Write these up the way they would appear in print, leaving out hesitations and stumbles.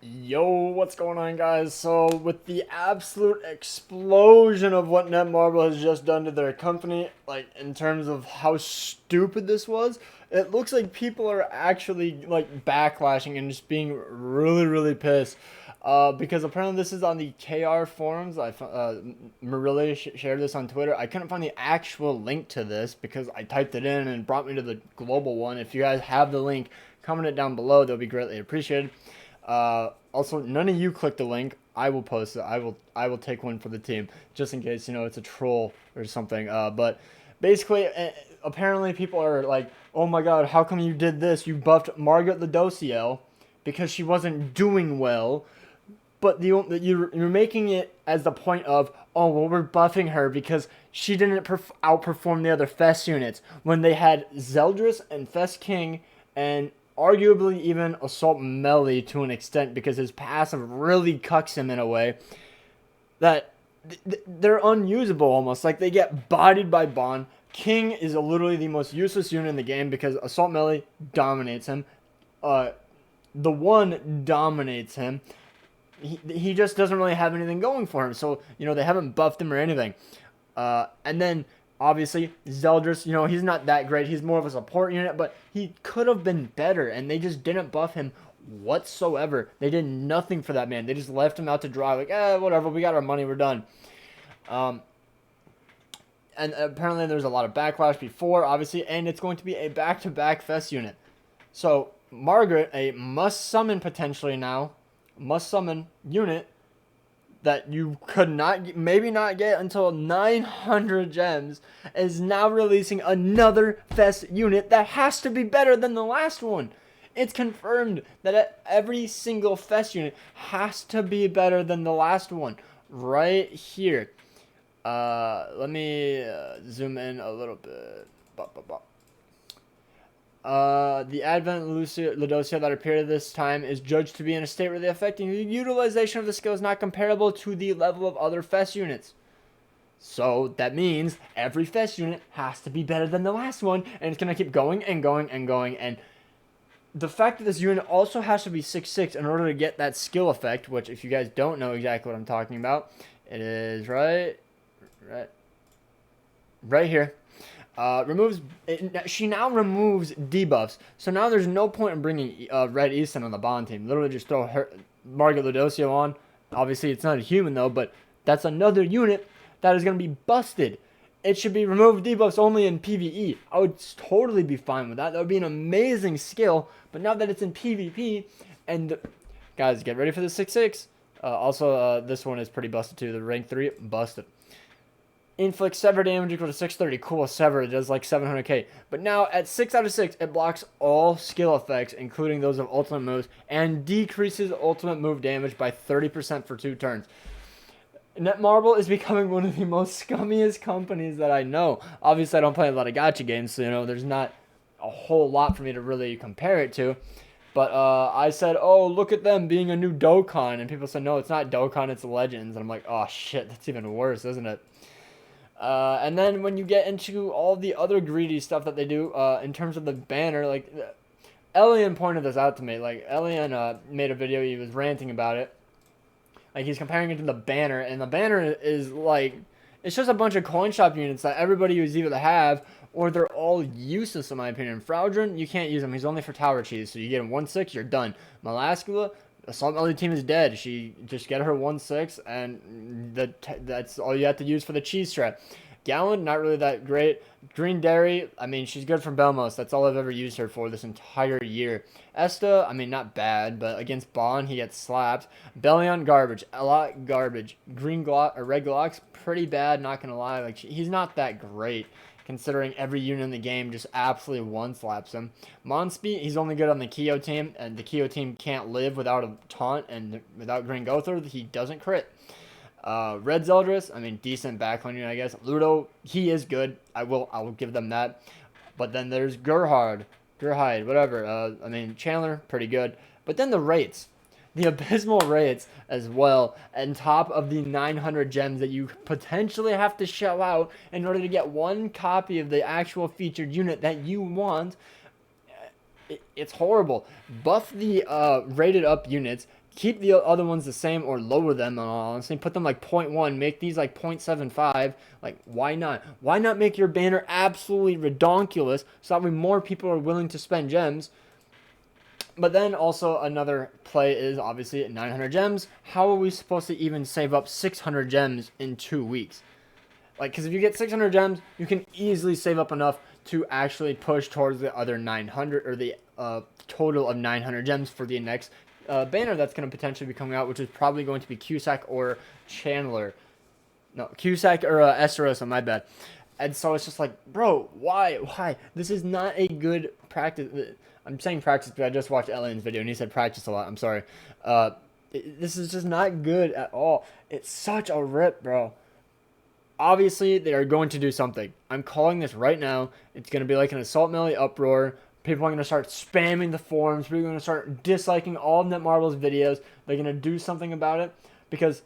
Yo, what's going on, guys? So, with the absolute explosion of what Netmarble has just done to their company, like in terms of how stupid this was, it looks like people are actually like backlashing and just being really pissed. Because apparently this is on the KR forums. Marilla shared this on Twitter. I couldn't find the actual link to this because I typed it in and it brought me to the global one. If you guys have the link, comment it down below. That'll be greatly appreciated. Also, none of you click the link. I will post it. I will take one for the team just in case it's a troll or something. But basically, apparently people are like, "Oh my God, how come you did this? You buffed Margaret Ladociel because she wasn't doing well." But you're making it as the point of, oh well, we're buffing her because she didn't outperform the other Fest units when they had Zeldris and Fest King and arguably even Assault Melee to an extent because his passive really cucks him in a way that they're unusable almost. Like they get bodied by Bond. King is literally the most useless unit in the game because Assault Melee dominates him. The one dominates him. He just doesn't really have anything going for him. So, they haven't buffed him or anything. And then, obviously, Zeldris, he's not that great. He's more of a support unit, but he could have been better, and they just didn't buff him whatsoever. They did nothing for that man. They just left him out to dry, like, whatever, we got our money, we're done. And apparently there's a lot of backlash before, obviously, and it's going to be a back-to-back Fest unit. So, Margaret, a must-summon potentially now, must-summon unit that you could maybe not get until 900 gems, is now releasing another Fest unit that has to be better than the last one. It's confirmed that every single Fest unit has to be better than the last one. Right here. Let me zoom in a little bit. The Advent Ladocia that appeared this time is judged to be in a state where the affecting utilization of the skill is not comparable to the level of other Fest units. So that means every Fest unit has to be better than the last one, and it's going to keep going and going and going. And the fact that this unit also has to be 6/6 in order to get that skill effect, which if you guys don't know exactly what I'm talking about, it is right here. She now removes debuffs, so now there's no point in bringing Red Easton on the Bond team. Literally just throw her Margaret Ladocio on. Obviously it's not a human though, but that's another unit that is going to be busted. It should be remove debuffs only in PvE. I would totally be fine with that. That would be an amazing skill, but now that it's in PvP, and guys, get ready for the 6/6. Also, this one is pretty busted too. The rank 3, busted. Inflicts sever damage equal to 630. Cool, sever. It does like 700k. But now at 6 out of 6, it blocks all skill effects, including those of ultimate moves, and decreases ultimate move damage by 30% for 2 turns. Netmarble is becoming one of the most scummiest companies that I know. Obviously, I don't play a lot of gacha games, so there's not a whole lot for me to really compare it to. But I said, oh, look at them being a new Dokkan. And people said, no, it's not Dokkan, it's Legends. And I'm like, oh, shit, that's even worse, isn't it? And then when you get into all the other greedy stuff that they do, in terms of the banner, like, Elian pointed this out to me. Like, Elian made a video, he was ranting about it. Like, he's comparing it to the banner, and the banner is, like, it's just a bunch of coin shop units that everybody was either to have, or they're all useless, in my opinion. Fraudrin, you can't use him. He's only for tower cheese, so you get him 1/6, you're done. Malaskula, Assault Melee team is dead. She just get her 1/6, and that's all you have to use for the cheese strat. Gallant, not really that great. Green Dairy, I mean, she's good from Belmos. That's all I've ever used her for this entire year. Esta, I mean, not bad, but against Bond, he gets slapped. Bellion, garbage. A lot garbage. Green Glock, or Red Glock's pretty bad, not gonna lie. Like, he's not that great, considering every unit in the game just absolutely one-slaps him. Monspeed, he's only good on the Kyo team, and the Kyo team can't live without a taunt, and without Green Gother, he doesn't crit. Red Zeldris, I mean, decent backline unit, I guess. Ludo, he is good. I will give them that. But then there's Gerhard, whatever. I mean, Chandler, pretty good. But then the rates. The abysmal rates as well, on top of the 900 gems that you potentially have to shell out in order to get one copy of the actual featured unit that you want. It's horrible. Buff the rated up units. keep the other ones the same or lower them, honestly. Put them like 0.1, make these like 0.75. Like, why not? Why not make your banner absolutely redonkulous so that way more people are willing to spend gems? But then also another play is obviously at 900 gems. How are we supposed to even save up 600 gems in 2 weeks? Like, because if you get 600 gems, you can easily save up enough to actually push towards the other 900, or the total of 900 gems for the next banner that's going to potentially be coming out, which is probably going to be Cusack or Chandler. No, Cusack or Esterosa, my bad. And so it's just like, bro, why? This is not a good practice. I'm saying practice because I just watched Ellen's video and he said practice a lot. I'm sorry. This is just not good at all. It's such a rip, bro. Obviously, they are going to do something. I'm calling this right now. It's going to be like an Assault Melee uproar. People are going to start spamming the forums. People are going to start disliking all of Netmarble's videos. They're going to do something about it because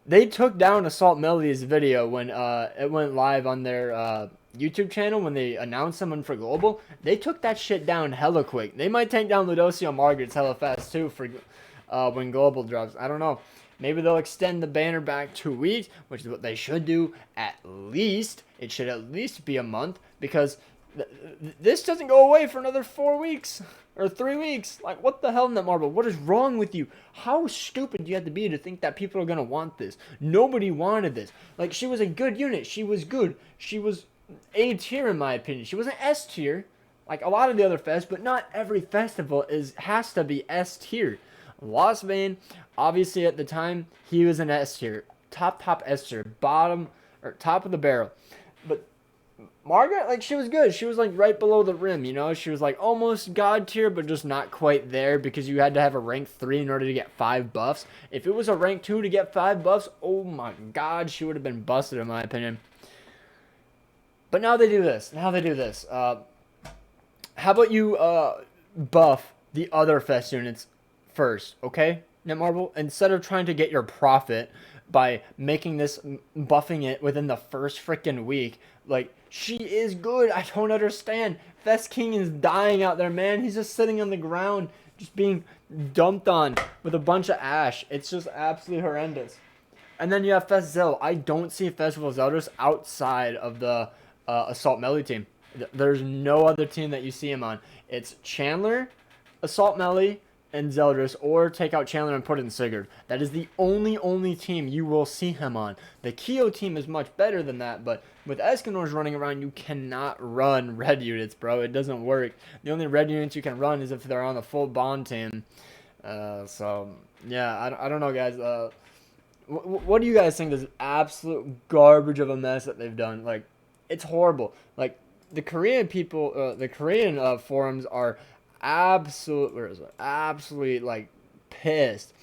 they took down Assault Melee's video when it went live on their YouTube channel when they announced someone for Global. They took that shit down hella quick. They might take down Ludocio Margaret's hella fast too for when Global drops. I don't know. Maybe they'll extend the banner back 2 weeks, which is what they should do at least. It should at least be a month because this doesn't go away for another 4 weeks or 3 weeks. Like, what the hell, Netmarble? What is wrong with you? How stupid do you have to be to think that people are going to want this? Nobody wanted this. Like, she was a good unit. She was good. She was A tier in my opinion. She wasn't S tier like a lot of the other fests, but not every festival has to be S tier. Lost Vein, obviously at the time, he was an S tier. Top S tier. Bottom, or top of the barrel. But Margaret, like, she was good. She was, like, right below the rim, you know? She was, like, almost God tier, but just not quite there because you had to have a rank 3 in order to get 5 buffs. If it was a rank 2 to get 5 buffs, oh my god, she would have been busted in my opinion. But now they do this. How about you buff the other fest units first, okay, Netmarble? Instead of trying to get your profit by making this, buffing it within the first freaking week. Like, she is good. I don't understand. Fest King is dying out there, man. He's just sitting on the ground, just being dumped on with a bunch of ash. It's just absolutely horrendous. And then you have Fest Zell. I don't see Festival Zeldris outside of the Assault Melee team. There's no other team that you see him on. It's Chandler, Assault Melee, and Zeldris, or take out Chandler and put in Sigurd. That is the only team you will see him on. The Keo team is much better than that, but with Escanor's running around, you cannot run red units, bro. It doesn't work. The only red units you can run is if they're on the full bond team. So, yeah, I don't know, guys. What do you guys think? This absolute garbage of a mess that they've done. Like, it's horrible. Like, the Korean people, the Korean forums are absolutely like pissed.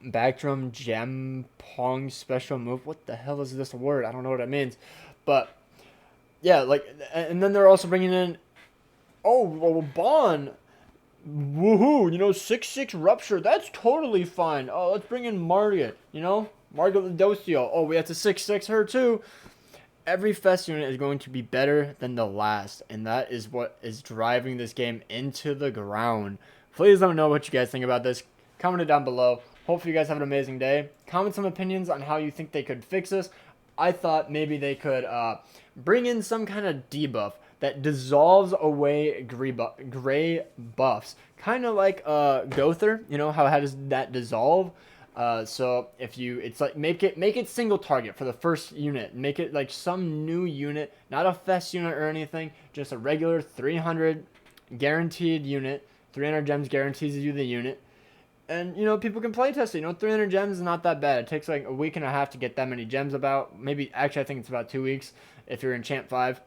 Backdrum Gem Pong special move. What the hell is this word? I don't know what it means. But yeah, like, and then they're also bringing in, oh, well, Bon. Woohoo, 6-6 rupture. That's totally fine. Oh, let's bring in Margaret, Margaret Ludocio. Oh, we have to 6-6 her too. Every fest unit is going to be better than the last, and that is what is driving this game into the ground. Please let me know what you guys think about this. Comment it down below. Hopefully you guys have an amazing day. Comment some opinions on how you think they could fix this. I thought maybe they could bring in some kind of debuff that dissolves away gray buffs. Kind of like Gother, how does that dissolve? So if it's like make it single target for the first unit. Make it like some new unit, not a fest unit or anything, just a regular 300 guaranteed unit. 300 gems guarantees you the unit. And, people can play test it. 300 gems is not that bad. It takes like a week and a half to get that many gems about. Maybe, actually, I think it's about 2 weeks if you're in Champ 5.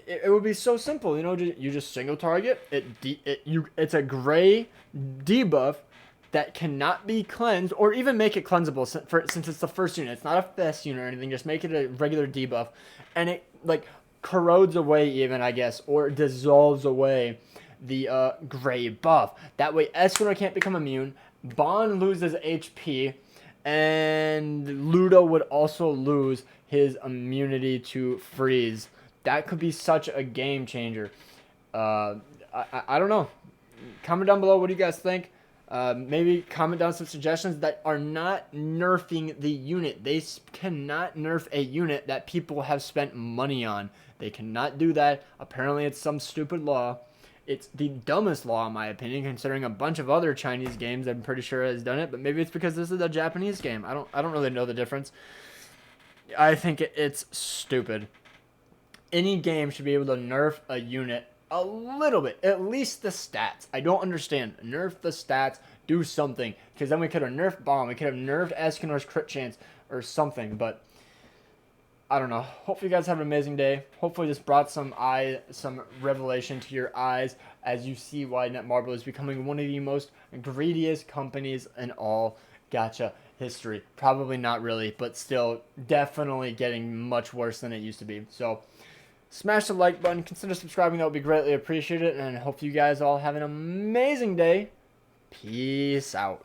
It would be so simple, you just single target. It's a gray debuff that cannot be cleansed, or even make it cleansable since it's the first unit. It's not a fest unit or anything. Just make it a regular debuff. And it, like, corrodes away even, I guess, or dissolves away the gray buff. That way Escanor can't become immune, Bond loses HP, and Ludo would also lose his immunity to freeze. That could be such a game changer. I don't know. comment down below. What do you guys think? Maybe comment down some suggestions that are not nerfing the unit. They cannot nerf a unit that people have spent money on. They cannot do that. Apparently, it's some stupid law. It's the dumbest law, in my opinion, considering a bunch of other Chinese games I'm pretty sure has done it. But maybe it's because this is a Japanese game. I don't really know the difference. I think it's stupid. Any game should be able to nerf a unit a little bit, at least the stats. I don't understand. Nerf the stats, do something, because then we could have nerfed Bomb, we could have nerfed Escanor's crit chance or something, but I don't know. Hopefully you guys have an amazing day. Hopefully this brought some revelation to your eyes as you see why Netmarble is becoming one of the most greediest companies in all gacha history. Probably not really, but still definitely getting much worse than it used to be. So smash the like button. Consider subscribing. That would be greatly appreciated. And I hope you guys all have an amazing day. Peace out.